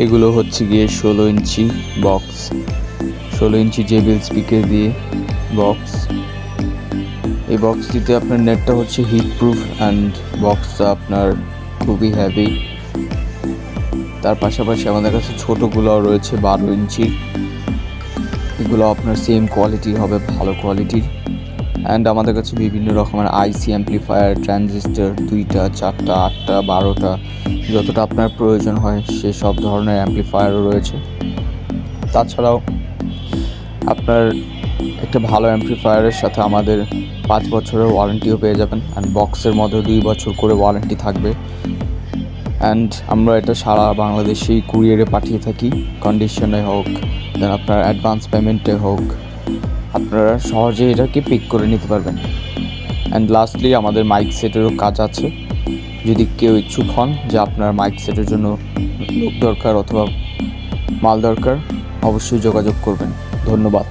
এগুলো হচ্ছে গিয়ে 16 ইঞ্চি বক্স, 16 ইঞ্চি JBL স্পিকার দিয়ে বক্স। এই বক্সটিতে আপনার নেটটা হচ্ছে হিট প্রুফ অ্যান্ড বক্সটা আপনার খুবই হ্যাভি। তার পাশাপাশি আমাদের কাছে ছোটোগুলোও রয়েছে 12 ইঞ্চির, এগুলো আপনার সেম কোয়ালিটি হবে, ভালো কোয়ালিটির। অ্যান্ড আমাদের কাছে বিভিন্ন রকমের আইসি অ্যাম্পলিফায়ার, ট্রানজিস্টর 2টা 4টা 8টা 12টা যতটা আপনার প্রয়োজন হয় সেসব ধরনের অ্যাম্পলিফায়ারও রয়েছে। তাছাড়াও আপনার একটা ভালো অ্যাম্পলিফায়ারের সাথে আমাদের 5 বছরের ওয়ারেন্টিও পেয়ে যাবেন, অ্যান্ড বক্সের মধ্যে 2 বছর করে ওয়ারেন্টি থাকবে। অ্যান্ড আমরা এটা সারা বাংলাদেশেই কুরিয়ারে পাঠিয়ে থাকি, কন্ডিশনে হোক, দেন আপনার অ্যাডভান্স পেমেন্টে হোক, আপনারা সহজেই এটাকে পিক করে নিতে পারবেন। অ্যান্ড লাস্টলি আমাদের মাইক সেটেরও কাজ আছে। যদি কেউ ইচ্ছুক হন যে আপনার মাইক সেটের জন্য লোক দরকার অথবা মাল দরকার, অবশ্যই যোগাযোগ করবেন। ধন্যবাদ।